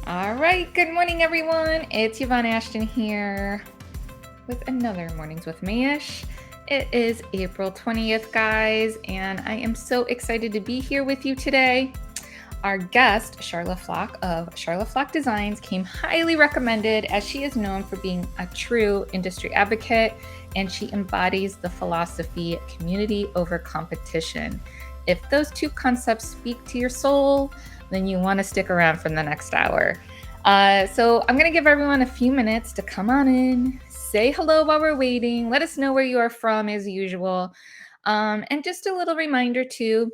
All right, good morning, everyone. It's Yvonne Ashton here with another Mornings with Mayesh. It is April 20th, guys, and I am so excited to be here with you today. Our guest, Sharla Flock of Sharla Flock Designs, came highly recommended as she is known for being a true industry advocate and she embodies the philosophy community over competition. If those two concepts speak to your soul, then you want to stick around for the next hour. So I'm going to give everyone a few minutes to come on in, say hello while we're waiting, let us know where you are from as usual. And just a little reminder too,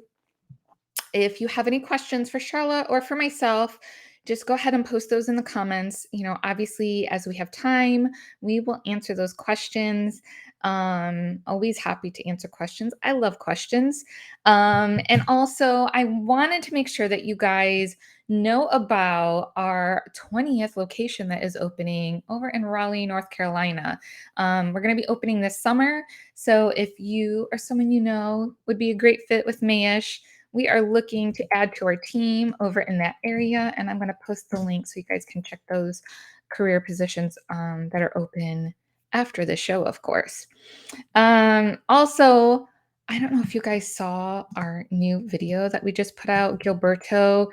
if you have any questions for Charlotte or for myself, just go ahead and post those in the comments. Obviously, as we have time, we will answer those questions. Always happy to answer questions. I love questions. And also, I wanted to make sure that you guys know about our 20th location that is opening over in Raleigh, North Carolina. We're going to be opening this summer. So if you or someone you know would be a great fit with Mayish, we are looking to add to our team over in that area, and I'm going to post the link so you guys can check those career positions that are open after the show, of course. Also, I don't know if you guys saw our new video that we just put out. Gilberto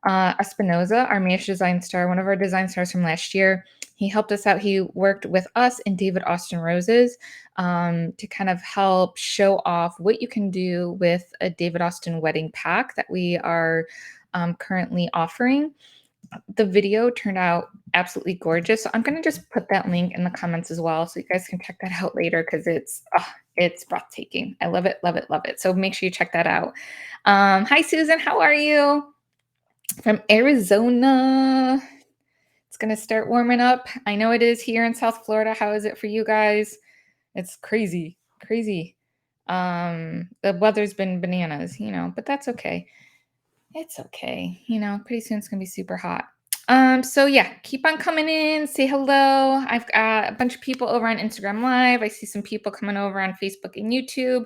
Espinoza, our Mayesh design star, one of our design stars from last year. He helped us out. He worked with us and David Austin Roses to kind of help show off what you can do with a David Austin wedding pack that we are currently offering. The video turned out absolutely gorgeous. So I'm going to just put that link in the comments as well so you guys can check that out later because it's breathtaking. I love it, love it, love it. So make sure you check that out. Hi, Susan. How are you? From Arizona. It's going to start warming up. I know it is here in South Florida. How is it for you guys? It's crazy, crazy. The weather's been bananas, but that's okay. It's okay. Pretty soon it's going to be super hot. So yeah, keep on coming in, say hello. I've got a bunch of people over on Instagram Live. I see some people coming over on Facebook and YouTube.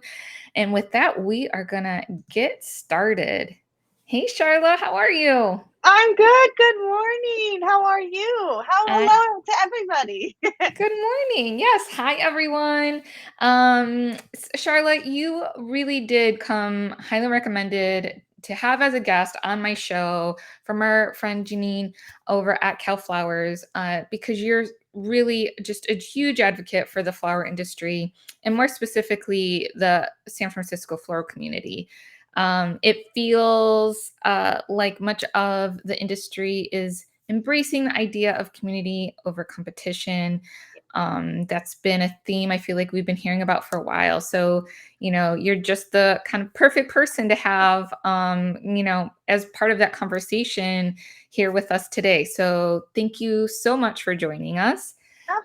And with that, we are going to get started. Hey, Sharla, how are you? I'm good. Good morning. How are you? Uh, Hello to everybody. Good morning. Yes. Hi, everyone. Charlotte, you really did come highly recommended to have as a guest on my show from our friend Janine over at Cal Flowers because you're really just a huge advocate for the flower industry and more specifically the San Francisco floral community. It feels like much of the industry is embracing the idea of community over competition. That's been a theme I feel like we've been hearing about for a while. So, you're just the kind of perfect person to have, as part of that conversation here with us today. So, thank you so much for joining us.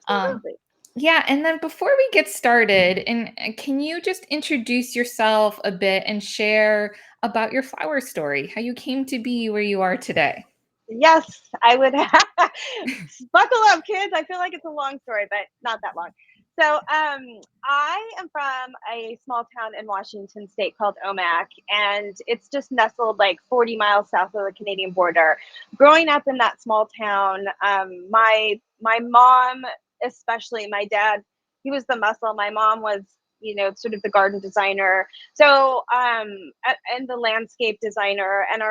Um, Absolutely. yeah, and then before we get started, and can you just introduce yourself a bit and share about your flower story, how you came to be where you are today? Yes, I would buckle up, kids. I feel like it's a long story, but not that long. So, I am from a small town in Washington State called Omak, and it's just nestled like 40 miles south of the Canadian border. Growing up in that small town, my mom, especially my dad, he was the muscle. My mom was, sort of the garden designer. So, and the landscape designer, and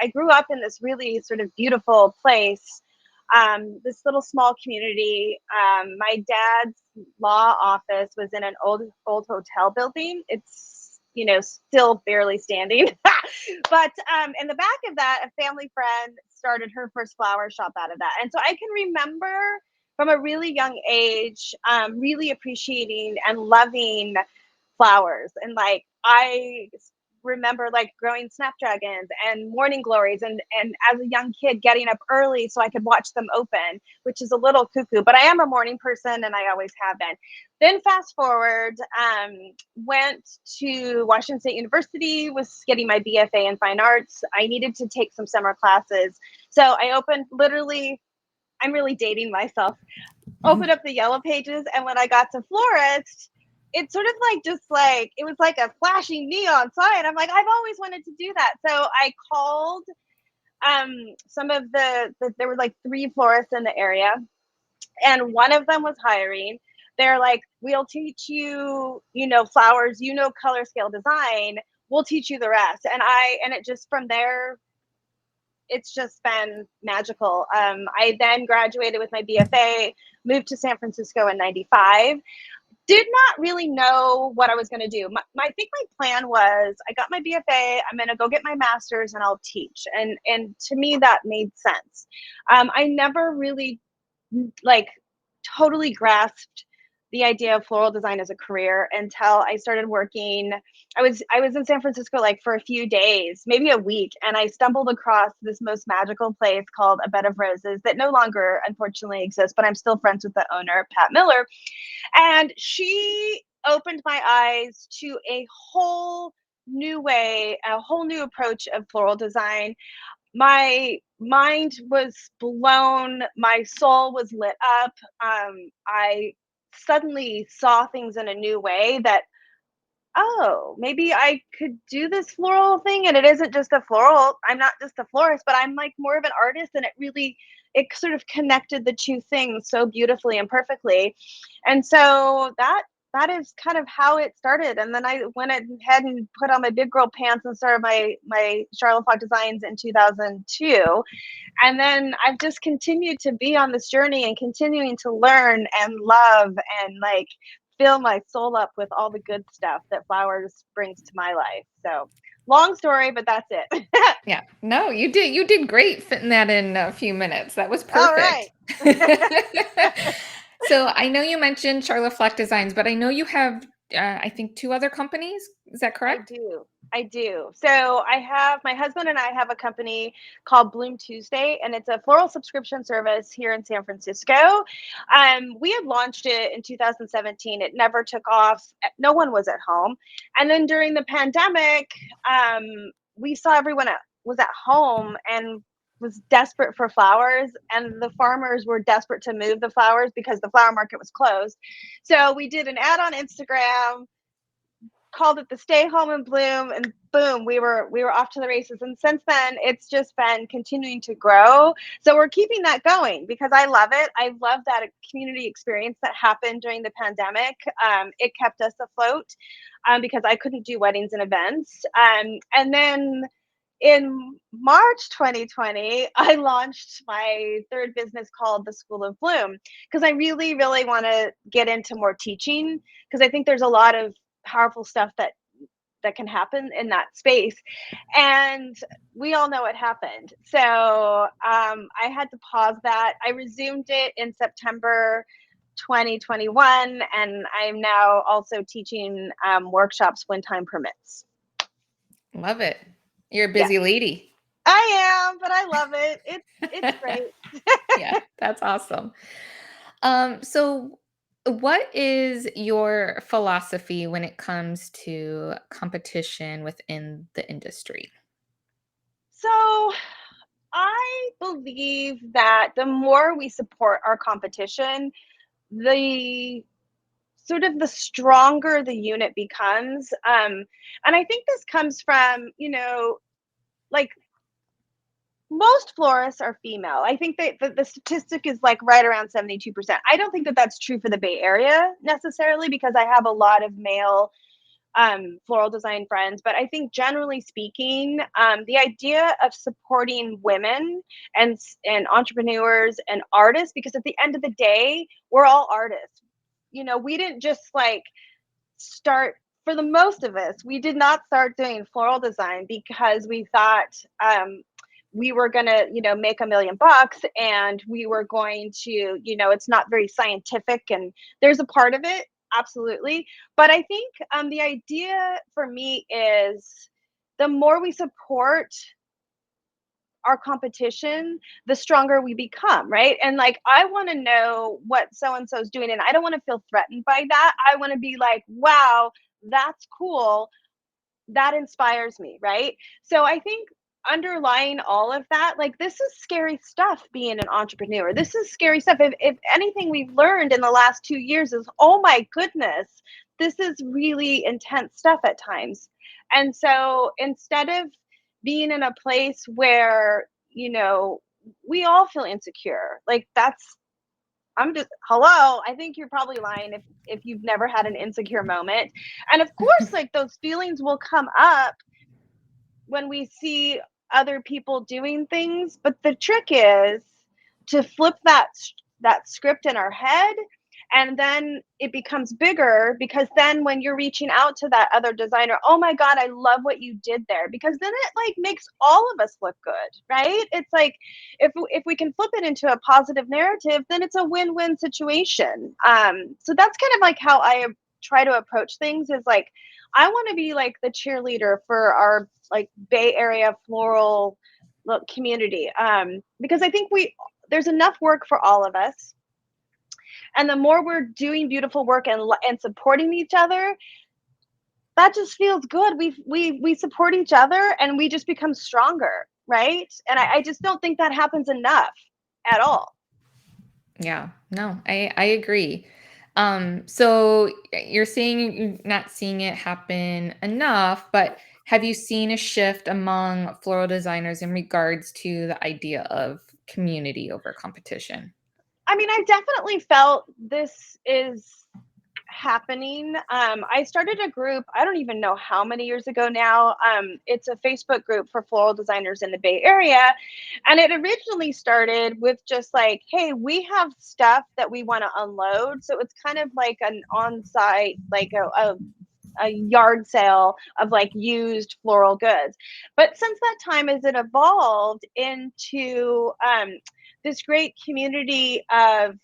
I grew up in this really sort of beautiful place, this little small community. My dad's law office was in an old hotel building. It's still barely standing, but in the back of that, a family friend started her first flower shop out of that, and so I can remember from a really young age, really appreciating and loving flowers. And like I remember like growing snapdragons and morning glories, and as a young kid getting up early so I could watch them open, which is a little cuckoo, but I am a morning person and I always have been. Then fast forward, went to Washington State University, was getting my BFA in fine arts. I needed to take some summer classes, so I opened, literally, I'm really dating myself, opened up the yellow pages, and when I got to florist, it sort of like just like it was like a flashing neon sign. I'm like, I've always wanted to do that. So I called some of there were like 3 florists in the area, and one of them was hiring. They're like, we'll teach you, flowers, color scale design. We'll teach you the rest. And it just from there, it's just been magical. I then graduated with my BFA, moved to San Francisco in 95. Did not really know what I was going to do. I think my plan was I got my BFA, I'm going to go get my master's and I'll teach. And to me, that made sense. I never really like totally grasped the idea of floral design as a career until I started working. I was in San Francisco like for a few days, maybe a week, and I stumbled across this most magical place called A Bed of Roses that no longer unfortunately exists, but I'm still friends with the owner, Pat Miller, and she opened my eyes to a whole new way, a whole new approach of floral design. My mind was blown, my soul was lit up. I suddenly saw things in a new way that, oh, maybe I could do this floral thing, and it isn't just a floral. I'm not just a florist, but I'm like more of an artist, and it sort of connected the two things so beautifully and perfectly. And so that is kind of how it started. And then I went ahead and put on my big girl pants and started my Sharla Flock Designs in 2002. And then I've just continued to be on this journey and continuing to learn and love and like fill my soul up with all the good stuff that flowers brings to my life. So long story, but that's it. Yeah. No, you did great fitting that in a few minutes. That was All right. perfect. So I know you mentioned Sharla Flock Designs, but I know you have, I think, 2 other companies. Is that I correct? do. I do. So I have my husband and I have a company called Bloom Tuesday, and it's a floral subscription service here in San Francisco. We had launched it in 2017. It never took off. No one was at home. And then during the pandemic, um, we saw everyone was at home and was desperate for flowers, and the farmers were desperate to move the flowers because the flower market was closed. So we did an ad on Instagram, called it the Stay Home and Bloom, and boom, we were off to the races. And since then, it's just been continuing to grow. So we're keeping that going because I love it. I love that community experience that happened during the pandemic. It kept us afloat because I couldn't do weddings and events. And then in March 2020, I launched my third business called the School of Bloom because I really, really want to get into more teaching because I think there's a lot of powerful stuff that can happen in that space. And we all know what happened. So I had to pause that. I resumed it in September 2021, and I'm now also teaching workshops when time permits. Love it. You're a Yeah. busy lady. I am, but I love it. It's great. Yeah, that's awesome. So what is your philosophy when it comes to competition within the industry? So I believe that the more we support our competition, the sort of the stronger the unit becomes. And I think this comes from, like most florists are female. I think that the statistic is like right around 72%. I don't think that that's true for the Bay Area necessarily because I have a lot of male floral design friends. But I think generally speaking, the idea of supporting women and entrepreneurs and artists, because at the end of the day, we're all artists. We didn't just like start. For the most of us, we did not start doing floral design because we thought we were going to, make $1 million and we were going to, it's not very scientific, and there's a part of it, absolutely. But I think the idea for me is the more we support our competition, the stronger we become, right? And like, I want to know what so and so is doing, and I don't want to feel threatened by that. I want to be like, wow, that's cool. That inspires me, right? So I think underlying all of that, like, this is scary stuff being an entrepreneur. This is scary stuff. If anything we've learned in the last 2 years is, oh my goodness, this is really intense stuff at times. And so instead of being in a place where we all feel insecure. Like I'm just hello. I think you're probably lying if you've never had an insecure moment. And of course, like those feelings will come up when we see other people doing things, but the trick is to flip that script in our head, and then it becomes bigger, because then when you're reaching out to that other designer, oh my god, I love what you did there, because then it like makes all of us look good, right? It's like if we can flip it into a positive narrative, then it's a win-win situation. So that's kind of like how I try to approach things, is like I want to be like the cheerleader for our like Bay Area floral community, because I think there's enough work for all of us, and the more we're doing beautiful work and supporting each other, that just feels good. We support each other and we just become stronger, right? And I just don't think that happens enough at all. Yeah, no, I agree. So you're saying you're not seeing it happen enough, but have you seen a shift among floral designers in regards to the idea of community over competition? I mean, I definitely felt this is happening. I started a group, I don't even know how many years ago now. It's a Facebook group for floral designers in the Bay Area. And it originally started with just like, hey, we have stuff that we want to unload. So it's kind of like an on site, like a yard sale of like used floral goods. But since that time, as it evolved into this great community of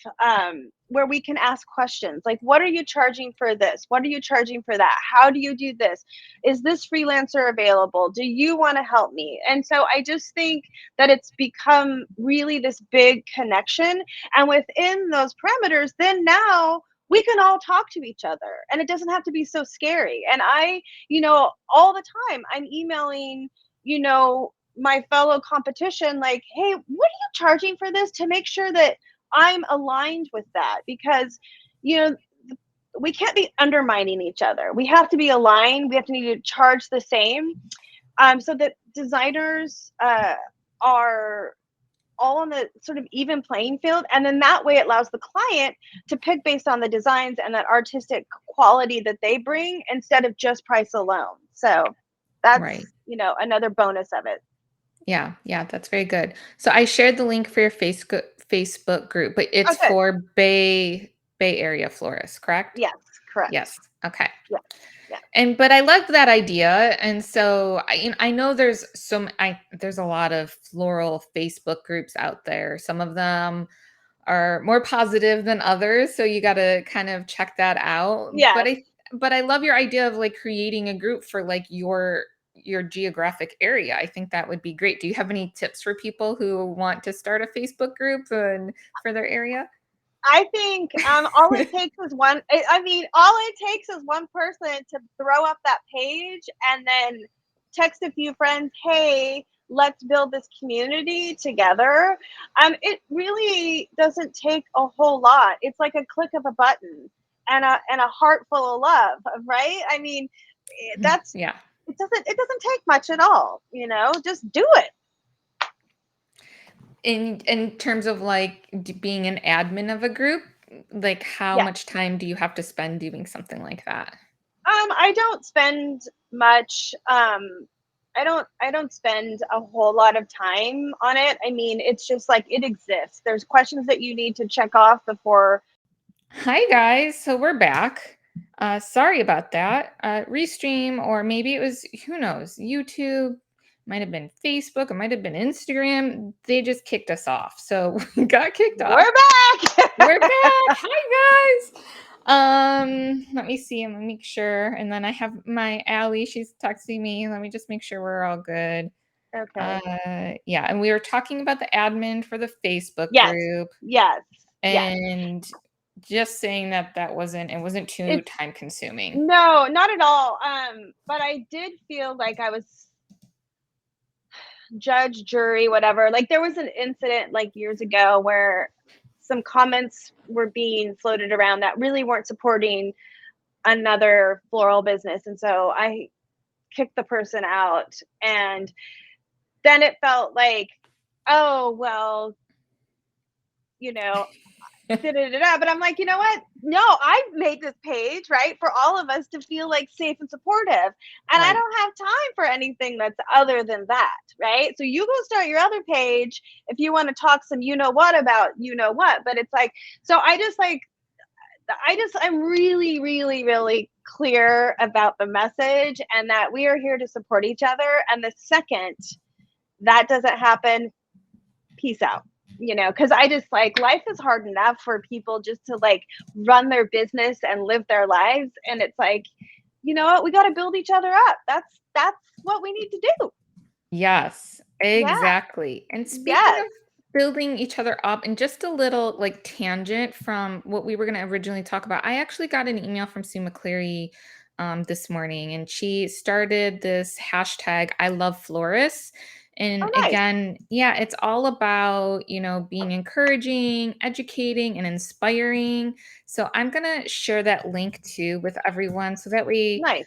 where we can ask questions like, what are you charging for this? What are you charging for that? How do you do this? Is this freelancer available? Do you want to help me? And so I just think that it's become really this big connection. And within those parameters, then now we can all talk to each other and it doesn't have to be so scary. And all the time I'm emailing, my fellow competition, like, hey, what are you charging for this, to make sure that I'm aligned with that, because, you know, we can't be undermining each other. We have to be aligned. We have to need to charge the same, so that designers are all on the sort of even playing field. And then that way it allows the client to pick based on the designs and that artistic quality that they bring, instead of just price alone. So Right. that's, another bonus of it. Yeah, yeah, that's very good. So I shared the link for your Facebook group, but Oh, it's good. for Bay Area florists, correct? Yes, correct. Yes. Okay. Yeah, yeah. But I love that idea, and so I know there's a lot of floral Facebook groups out there. Some of them are more positive than others, so you got to kind of check that out. Yes. But I love your idea of like creating a group for like your geographic area. I think that would be great. Do you have any tips for people who want to start a Facebook group and for their area? I think all it takes is one. I mean, all it takes is one person to throw up that page and then text a few friends, "Hey, let's build this community together." It really doesn't take a whole lot. It's like a click of a button and a heart full of love, right? I mean, that's Yeah. it doesn't take much at all. Just do it. In terms of like being an admin of a group, like how Yeah. much time do you have to spend doing something like that? I don't spend much. I don't spend a whole lot of time on it. I mean, it's just like it exists. There's questions that you need to check off before. Hi guys, so we're back. Sorry about that. Restream, or maybe it was, who knows, YouTube, might have been Facebook, it might have been Instagram. They just kicked us off. So we got kicked off. We're back. We're back. Hi guys. Let me see. Let me make sure. And then I have my Allie. She's texting me. Let me just make sure we're all good. Okay. Yeah, and we were talking about the admin for the Facebook Yes. group, Yes. Yes. and just saying that it wasn't too It's time consuming. no, not at all. But I did feel like I was judge, jury, whatever. Like there was an incident like years ago where some comments were being floated around that really weren't supporting another floral business. And so I kicked the person out. And then it felt like oh, well, you know, da, da, da, da. But I'm like, you know what? No, I made this page, right, for all of us to feel like safe and supportive. And I Right. don't have time for anything that's other than that, right? So you go start your other page if you want to talk some you know what about you know what. But it's like, so I'm really, really, really clear about the message and that we are here to support each other. And the second that doesn't happen, peace out. Because I just like life is hard enough for people just to like run their business and live their lives. And it's like, you know what, we got to build each other up. That's what we need to do. Yes, Yeah. exactly. And speaking Yes. of building each other up, and just a little like tangent from what we were going to originally talk about, I actually got an email from Sue McCleary this morning, and she started this hashtag I love florists. And Oh, nice. again, yeah, it's all about, being encouraging, educating, and inspiring. So I'm going to share that link too with everyone so that way Nice.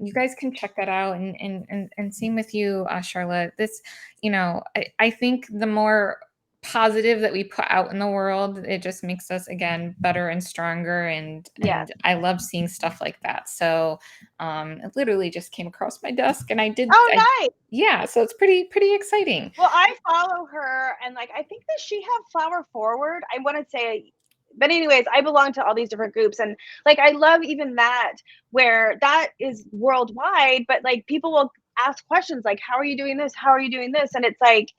you guys can check that out, and same with you, Charlotte. This, I think the more positive that we put out in the world, it just makes us again better and stronger. And Yes. I love seeing stuff like that. So it literally just came across my desk, and Oh, I nice. yeah, so it's pretty exciting. Well, I follow her, and like I think that she have Flower Forward. I want to say, but anyways, I belong to all these different groups, and like I love even that where that is worldwide, but like people will ask questions like, "How are you doing this? How are you doing this?" And it's like,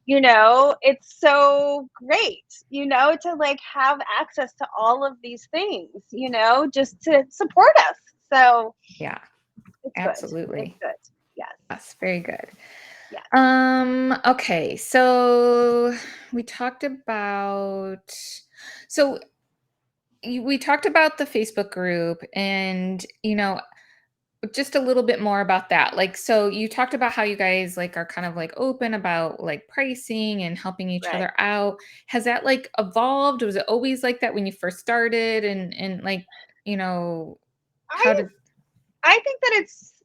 it's so great, to like have access to all of these things, just to support us. So Yeah, it's good. It's absolutely. good. Yes. That's very good. Yes. Okay, so we talked about so we talked about the Facebook group, and just a little bit more about that. Like, so you talked about how you guys like are kind of like open about like pricing and helping each Right. other out. Has that like evolved? Was it always like that when you first started? And like, you know, how I did I think that it's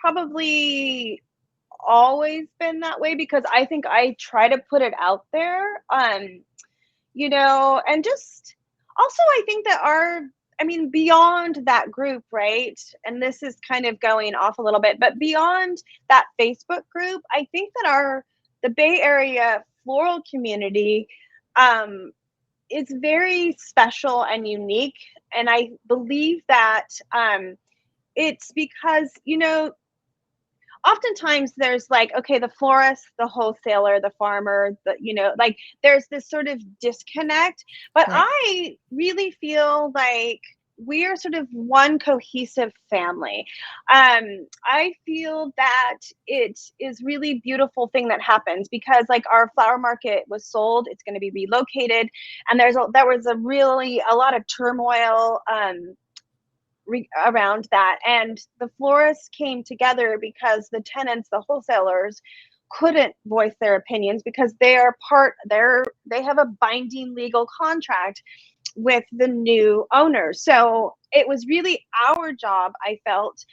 probably always been that way because I think I try to put it out there. And just also I think that I mean, beyond that group, right? And this is kind of going off a little bit, but beyond that Facebook group, I think that the Bay Area floral community um, is very special and unique. And I believe that it's because, oftentimes there's like, okay, the florist, the wholesaler, the farmer, like there's this sort of disconnect. But right? I really feel like we are sort of one cohesive family. I feel that it is really beautiful thing that happens because like our flower market was sold, it's going to be relocated, and there was a lot of turmoil around that. And the florists came together because the tenants, the wholesalers, couldn't voice their opinions because they have a binding legal contract with the new owners. So it was really our job, I felt,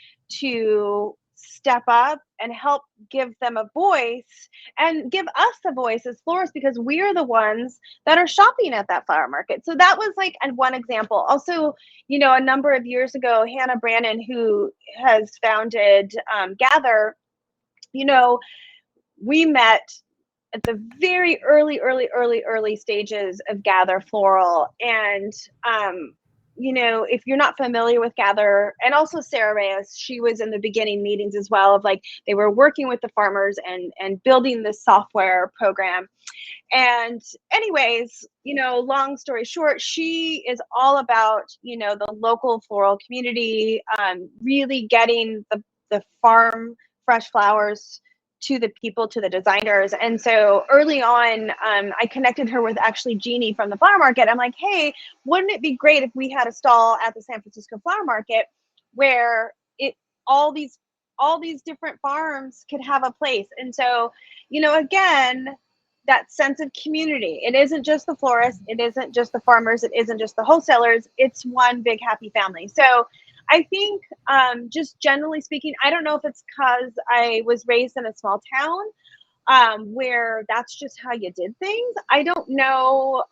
to step up and help give them a voice and give us a voice as florists because we're the ones that are shopping at that flower market. So that was like one example. Also, a number of years ago, Hannah Brannon, who has founded Gather, you know, we met at the very early stages of Gather Floral. And, if you're not familiar with Gather, and also Sarah Reyes, she was in the beginning meetings as well of like, they were working with the farmers and building this software program. And anyways, long story short, she is all about, the local floral community, really getting the farm fresh flowers to the people, to the designers. And so early on, I connected her with actually Jeannie from the flower market. I'm like, hey, wouldn't it be great if we had a stall at the San Francisco flower market where all these all these different farms could have a place? And so, again, that sense of community. It isn't just the florists, it isn't just the farmers, it isn't just the wholesalers. It's one big happy family. So I think, just generally speaking, I don't know if it's because I was raised in a small town, where that's just how you did things. I don't know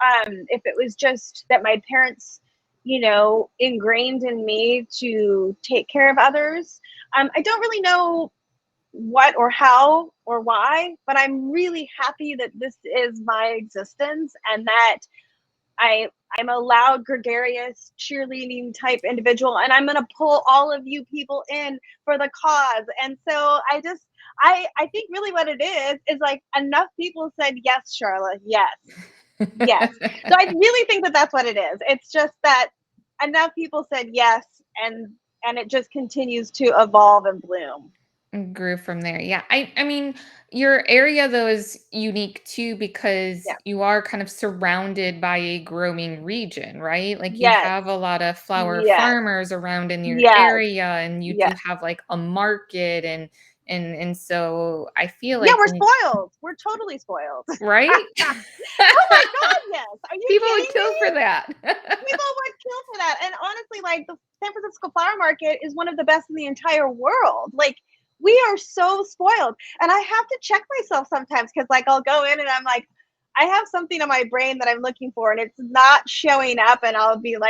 if it was just that my parents, ingrained in me to take care of others. I don't really know what or how or why, but I'm really happy that this is my existence and that I I'm a loud, gregarious, cheerleading type individual, and I'm gonna pull all of you people in for the cause. And so I think really what it is like enough people said yes, Charlotte, yes, yes. So I really think that that's what it is. It's just that enough people said yes, and it just continues to evolve and bloom. Grew from there. Yeah. I mean, your area though is unique too because Yeah. you are kind of surrounded by a growing region, right? Like you Yes. have a lot of flower Yes. farmers around in your Yes. area and you do Yes. have like a market and so I feel Yeah, like we're spoiled. We're totally spoiled. right? Oh my God, yes. Are you People would kidding kill for me? that. People would kill for that. And honestly, like the San Francisco flower market is one of the best in the entire world. Like we are so spoiled. And I have to check myself sometimes because like I'll go in and I'm like, I have something in my brain that I'm looking for and it's not showing up. And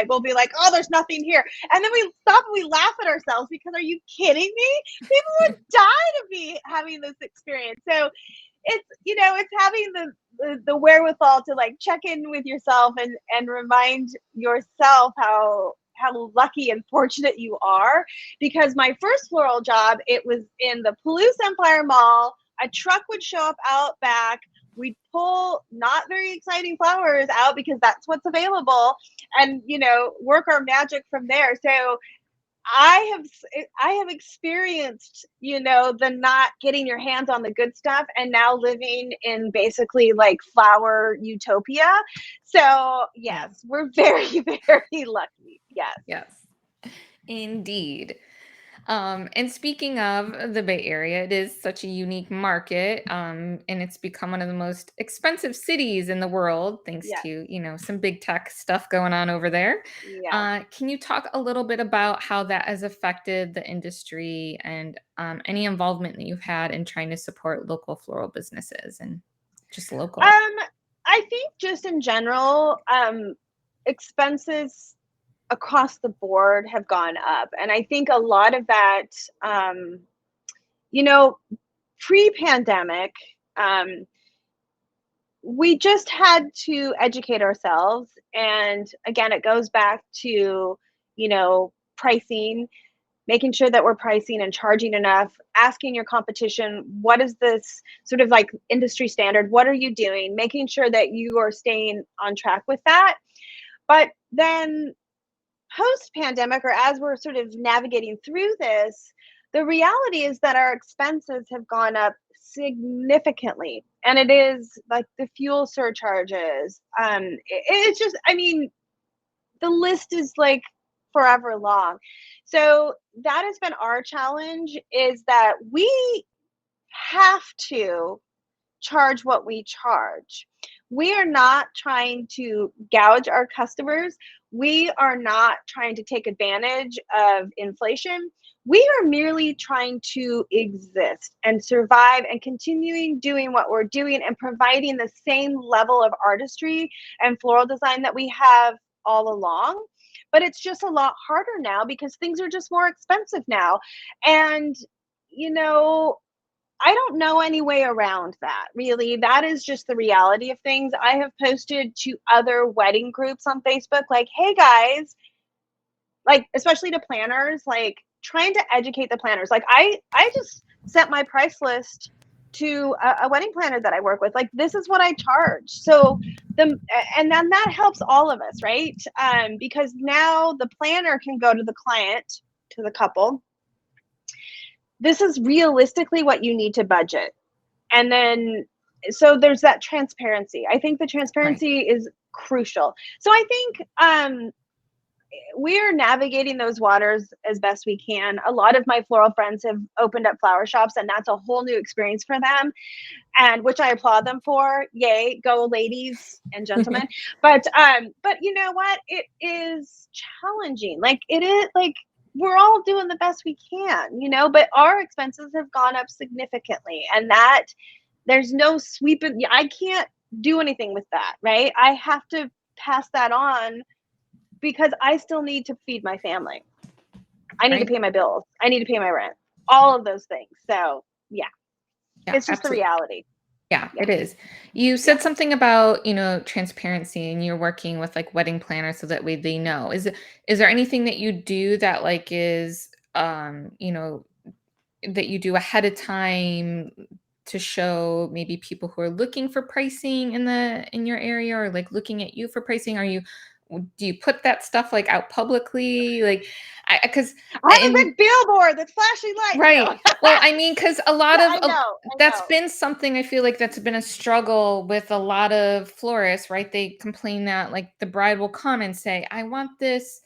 we'll be like, oh, there's nothing here. And then we stop and we laugh at ourselves because are you kidding me? People would die to be having this experience. So it's having the wherewithal to like check in with yourself and remind yourself how lucky and fortunate you are, because my first floral job, it was in the Palouse Empire Mall. A truck would show up out back. We'd pull not very exciting flowers out because that's what's available, and work our magic from there. So I have experienced, the not getting your hands on the good stuff and now living in basically like flower utopia. So Yeah. yes, we're very, very lucky. Yes. Yes. Indeed. And speaking of the Bay Area, it is such a unique market, and it's become one of the most expensive cities in the world, thanks Yes. to some big tech stuff going on over there. Yeah. Can you talk a little bit about how that has affected the industry and any involvement that you've had in trying to support local floral businesses and just local? I think just in general, expenses across the board have gone up. And I think a lot of that, um, you know, pre-pandemic, um, we just had to educate ourselves. And again, it goes back to, pricing, making sure that we're pricing and charging enough, asking your competition, what is this sort of like industry standard? What are you doing? Making sure that you are staying on track with that. But then post pandemic, or as we're sort of navigating through this, the reality is that our expenses have gone up significantly. And it is like the fuel surcharges. It's just, I mean, the list is like forever long. So that has been our challenge, is that we have to charge what we charge. We are not trying to gouge our customers. We are not trying to take advantage of inflation. We are merely trying to exist and survive and continuing doing what we're doing and providing the same level of artistry and floral design that we have all along. But it's just a lot harder now because things are just more expensive now. And, you know, I don't know any way around that, really. That is just the reality of things. I have posted to other wedding groups on Facebook, like, hey guys, like, especially to planners, like, trying to educate the planners. Like, I just sent my price list to a wedding planner that I work with. Like, this is what I charge. So, and then that helps all of us, right? Because now the planner can go to the client, to the couple. This is realistically what you need to budget. And then so there's that transparency. I think the Right. transparency is crucial. So I think we're navigating those waters as best we can. A lot of my floral friends have opened up flower shops, and that's a whole new experience for them, and which I applaud them for. Yay, go ladies and gentlemen. But you know what? It is challenging. Like it is like we're all doing the best we can, but our expenses have gone up significantly, and that There's no sweeping. I can't do anything with that, right? I have to pass that on because I still need to feed my family. I need to Right. pay my bills. I need to pay my rent. All of those things. So yeah, Yeah, it's just the absolutely. reality. Yeah, Yeah, it is. You yeah. said something about, transparency and you're working with like wedding planners so that way they know. Is there anything that you do that like is that you do ahead of time to show maybe people who are looking for pricing in your area or like looking at you for pricing? Do you put that stuff like out publicly? Like I because I have a in big billboard that's flashing lights. No. Right. Well, I mean, because a lot Yeah, of I know. I that's know. been something I feel like that's been a struggle with a lot of florists, right? They complain that like the bride will come and say, "I want this,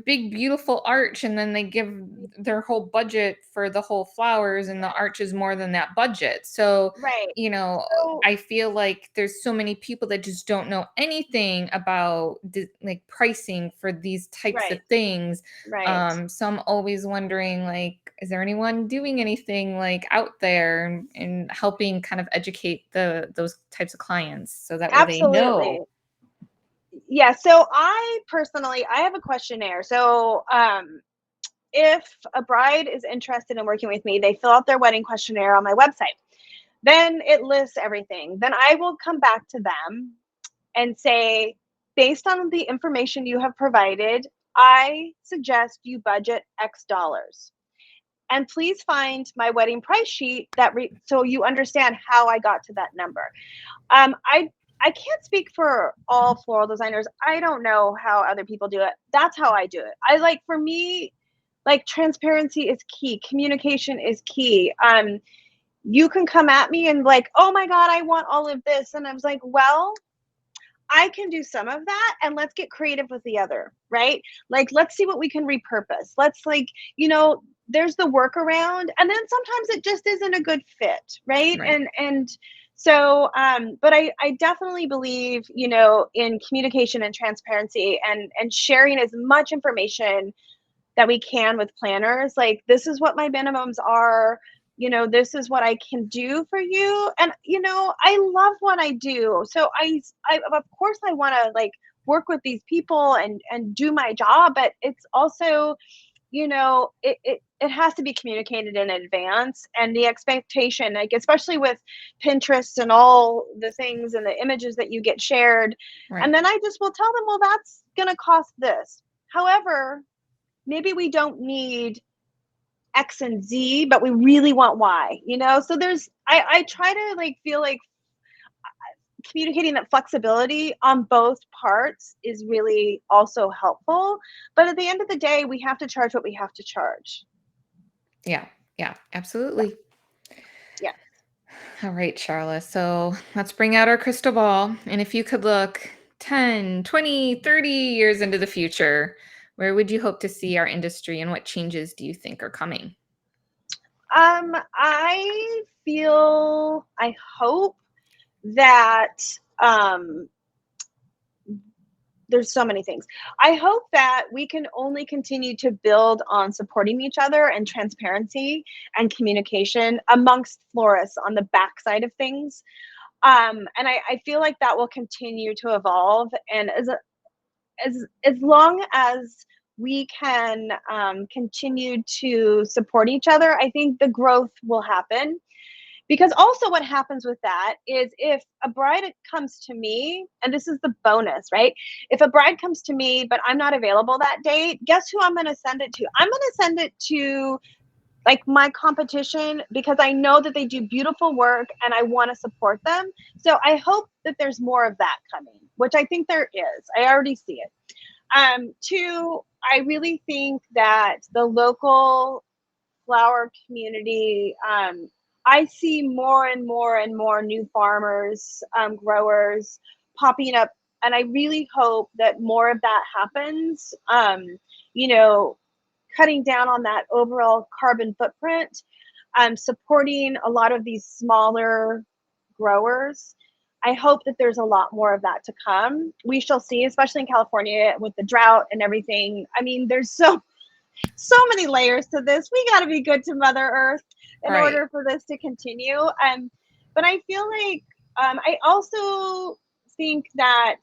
big beautiful arch," and then they give their whole budget for the whole flowers, and the arch is more than that budget. So, Right. you know, So, I feel like there's so many people that just don't know anything about like pricing for these types of right. things. Right. So I'm always wondering, like, is there anyone doing anything like out there and helping kind of educate those types of clients so that way they Absolutely. know? Yeah. So I personally, I have a questionnaire. So, if a bride is interested in working with me, they fill out their wedding questionnaire on my website. Then it lists everything. Then I will come back to them and say, based on the information you have provided, I suggest you budget X dollars. And please find my wedding price sheet so you understand how I got to that number. Um, I I can't speak for all floral designers. I don't know how other people do it. That's how I do it. I like for me, like transparency is key. Communication is key. You can come at me and like, oh my God, I want all of this. And I was like, well, I can do some of that and let's get creative with the other, right? Like, let's see what we can repurpose. Let's like, there's the workaround. And then sometimes it just isn't a good fit, right? Right. And so but I definitely believe, in communication and transparency and sharing as much information that we can with planners. Like, this is what my minimums are. This is what I can do for you. And, I love what I do. So I of course, I want to like work with these people and do my job, but it's also, it has to be communicated in advance and the expectation, like, especially with Pinterest and all the things and the images that you get shared. And Right. then I just will tell them, well, that's going to cost this. However, maybe we don't need X and Z, but we really want Y. So I try to like feel like communicating that flexibility on both parts is really also helpful. But at the end of the day, we have to charge what we have to charge. Yeah. Yeah, Yeah. absolutely. Yeah. All right, Charla. So let's bring out our crystal ball. And if you could look 10, 20, 30 years into the future, where would you hope to see our industry and what changes do you think are coming? I hope that um there's so many things. I hope that we can only continue to build on supporting each other and transparency and communication amongst florists on the backside of things. And I feel like that will continue to evolve. And as long as we can continue to support each other, I think the growth will happen. Because also what happens with that is if a bride comes to me, and this is the bonus, right? If a bride comes to me, but I'm not available that day, guess who I'm going to send it to? I'm going to send it to like my competition because I know that they do beautiful work and I want to support them. So I hope that there's more of that coming, which I think there is. I already see it. Two, I really think that the local flower community, I see more and more and more new farmers, growers popping up. And I really hope that more of that happens. You know, Cutting down on that overall carbon footprint, supporting a lot of these smaller growers. I hope that there's a lot more of that to come. We shall see, especially in California with the drought and everything. I mean, there's so many layers to this. We got to be good to Mother Earth in Right. order for this to continue. But I feel like I also think that,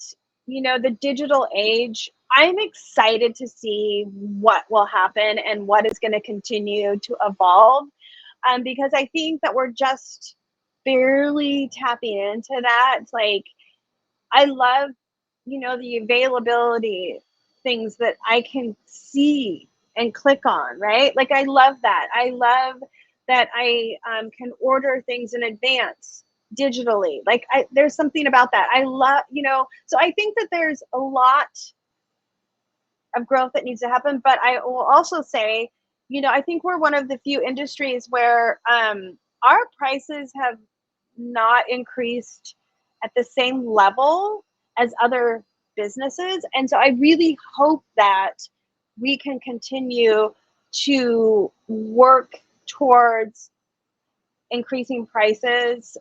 the digital age, I'm excited to see what will happen and what is going to continue to evolve, because I think that we're just barely tapping into that. Like, I love, the availability things that I can see and click on, right? Like, I love that. I love that I can order things in advance digitally. Like, there's something about that. I love, so I think that there's a lot of growth that needs to happen. But I will also say, I think we're one of the few industries where our prices have not increased at the same level as other businesses. And so I really hope that we can continue to work towards increasing prices,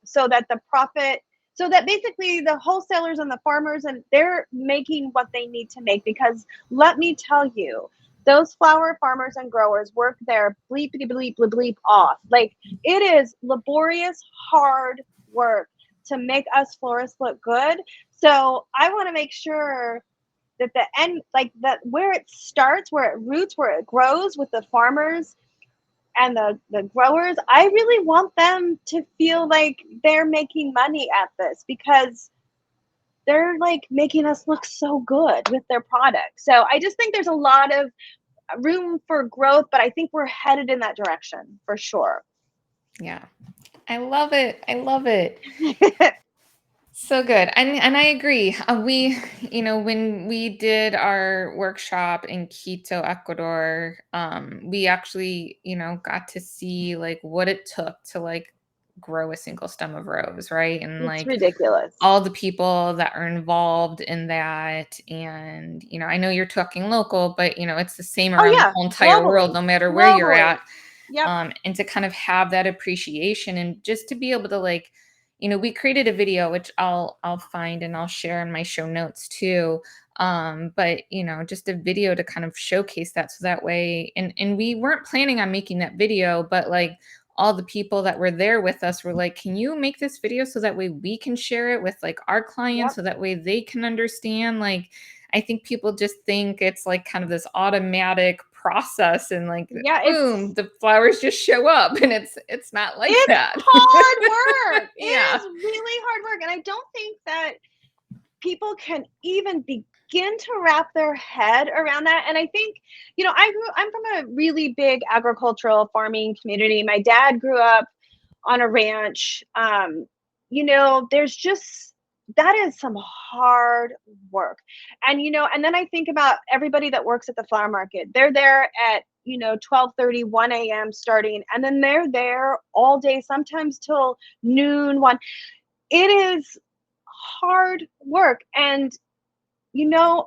so that the profit, so that basically the wholesalers and the farmers, and they're making what they need to make. Because let me tell you, those flower farmers and growers work their bleepity bleep bleep bleep off. Like, it is laborious, hard work to make us florists look good. So I want to make sure that the end, like, that where it starts, where it roots, where it grows with the farmers and the growers, I really want them to feel like they're making money at this, because they're like making us look so good with their product. So I just think there's a lot of room for growth, but I think we're headed in that direction for sure. Yeah. I love it. I love it. So good. And I agree. When we did our workshop in Quito, Ecuador, we actually, got to see like what it took to like grow a single stem of rose, right? And It's like ridiculous. all the people that are involved in that. And, I know you're talking local, but it's the same Oh around the yeah, whole entire world, globally. no matter where you're Globally. at. Yep. And to kind of have that appreciation and just to be able to like, we created a video which I'll find and I'll share in my show notes too. But just a video to kind of showcase that, so that way, and we weren't planning on making that video, but like all the people that were there with us were like, can you make this video so that way we can share it with like our clients, Yep. so that way they can understand. Like, I think people just think it's like kind of this automatic process and like Yeah, boom, the flowers just show up, and it's not like it's that. hard work. It Yeah. is really hard work. And I don't think that people can even begin to wrap their head around that. And I think, I'm from a really big agricultural farming community. My dad grew up on a ranch. There's just, that is some hard work. And then I think about everybody that works at the flower market. They're there at 12:30, 1 a.m. starting, and then they're there all day, sometimes till noon, 1. It is hard work. And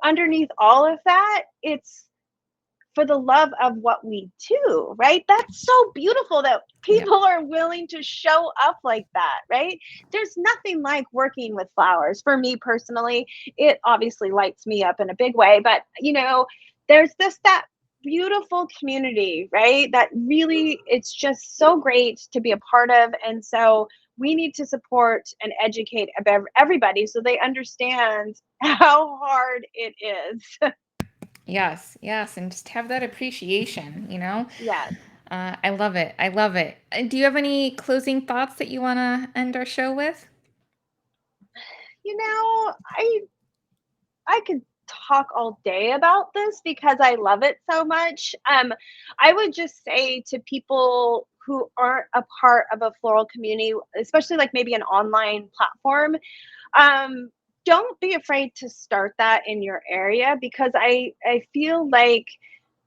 underneath all of that, it's for the love of what we do, right? That's so beautiful that Yeah. people are willing to show up like that, right? There's nothing like working with flowers. For me personally, it obviously lights me up in a big way, but there's that beautiful community, right? That really, it's just so great to be a part of. And so we need to support and educate everybody so they understand how hard it is. Yes, yes, and just have that appreciation. Yes. I love it. I love it. Do you have any closing thoughts that you want to end our show with? I could talk all day about this because I love it so much. I would just say to people who aren't a part of a floral community, especially like maybe an online platform, um, don't be afraid to start that in your area, because I feel like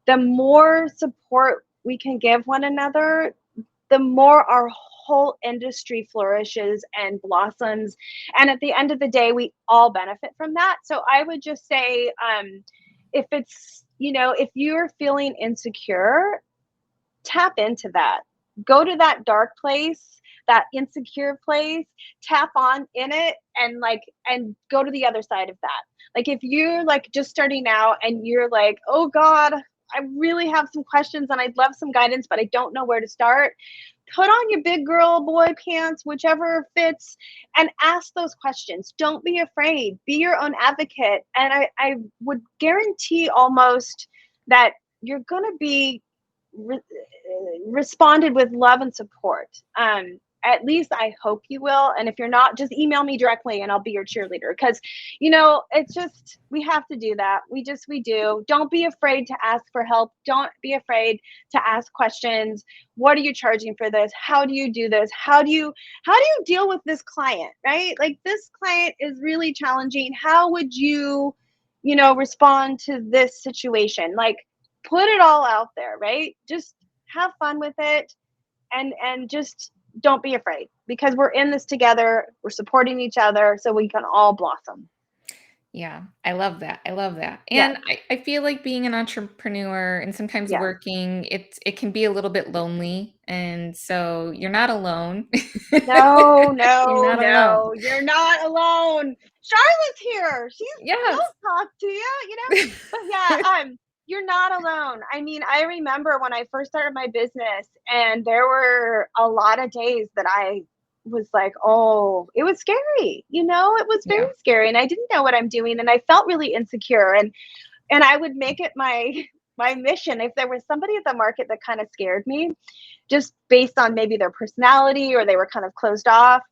the more support we can give one another, the more our whole industry flourishes and blossoms. And at the end of the day, we all benefit from that. So I would just say, if it's, if you're feeling insecure, tap into that. Go to that dark place, that insecure place, tap on in it, and go to the other side of that. Like, if you're like just starting out and you're like, oh God, I really have some questions and I'd love some guidance, but I don't know where to start. put on your big girl boy pants, whichever fits, and ask those questions. Don't be afraid. Be your own advocate. And I would guarantee almost that you're going to be responded with love and support. At least I hope you will. And if you're not, just email me directly and I'll be your cheerleader. Because, it's just, we have to do that. We do. Don't be afraid to ask for help. Don't be afraid to ask questions. What are you charging for this? How do you do this? How do you deal with this client, right? Like, this client is really challenging. How would you, respond to this situation? Like, put it all out there, right? Just have fun with it, and just don't be afraid, because we're in this together. We're supporting each other so we can all blossom. Yeah, I love that. I love that. Yes. And I feel like being an entrepreneur and sometimes Yes. working, it can be a little bit lonely. And so you're not alone. No, You're no, not alone. no. You're not alone. Charlotte's here. Yes. She'll talk to you. But yeah, you're not alone. I mean, I remember when I first started my business, and there were a lot of days that I was like, oh, it was scary. It was very Yeah. scary, and I didn't know what I'm doing, and I felt really insecure. And I would make it my mission, if there was somebody at the market that kind of scared me, just based on maybe their personality, or they were kind of closed off,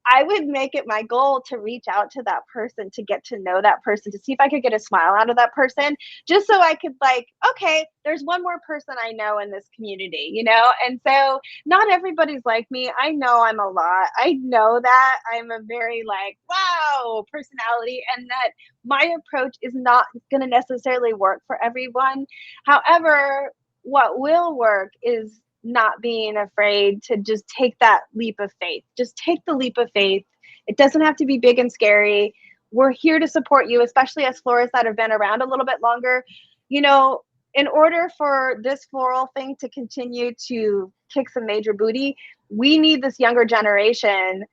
I would make it my goal to reach out to that person, to get to know that person, to see if I could get a smile out of that person, just so I could, like, okay, there's one more person I know in this community. And so not everybody's like me. I know I'm a lot. I know that I'm a very, like, wow personality, and that my approach is not going to necessarily work for everyone. However, what will work is not being afraid to just take that leap of faith. Just take the leap of faith. It doesn't have to be big and scary. We're here to support you, especially as florists that have been around a little bit longer. In order for this floral thing to continue to kick some major booty, we need this younger generation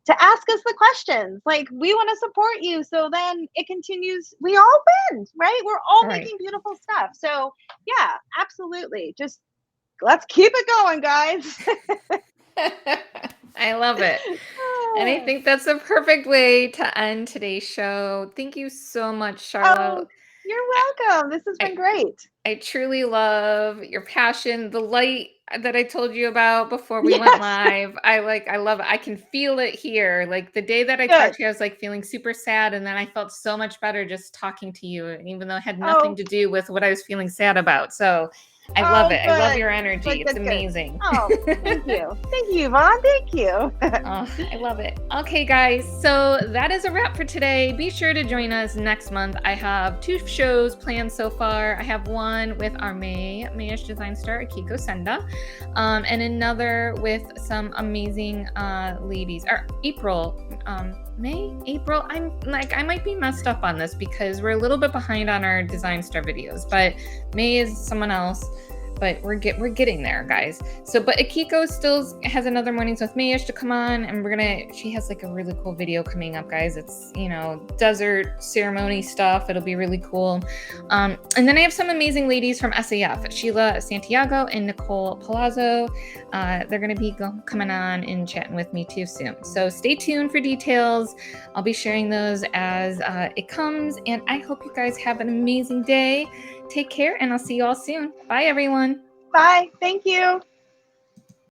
to ask us the questions. Like, we want to support you. So then it continues. We all win, right? We're all Right. making beautiful stuff. So yeah, absolutely. Just let's keep it going, guys. I love it. And I think that's a perfect way to end today's show. Thank you so much, Sharla. Oh, you're welcome. This has been I, great. I truly love your passion, the light that I told you about before we went Yes. live. I love it. I can feel it here. Like, the day that I Good. talked to you, I was like feeling super sad, and then I felt so much better just talking to you, and even though it had nothing Oh, to do with what I was feeling sad about. So I love oh, it. I love good. your energy. Good, It's good, good. amazing. Oh, thank you. Thank you, Yvonne. Thank you. Oh, I love it. Okay, guys. So that is a wrap for today. Be sure to join us next month. I have 2 shows planned so far. I have one with our Mayesh design star, Akiko Senda, and another with some amazing ladies. Or April, April. I might be messed up on this because we're a little bit behind on our design star videos, but May is someone else. But we're getting there, guys. So, but Akiko still has another Mornings with Mayesh to come on, and she has like a really cool video coming up, guys. It's, desert ceremony stuff. It'll be really cool. And then I have some amazing ladies from SAF, Sheila Santiago and Nicole Palazzo. They're going to be coming on and chatting with me too soon. So stay tuned for details. I'll be sharing those as it comes, and I hope you guys have an amazing day. Take care, and I'll see you all soon. Bye, everyone. Bye. Thank you.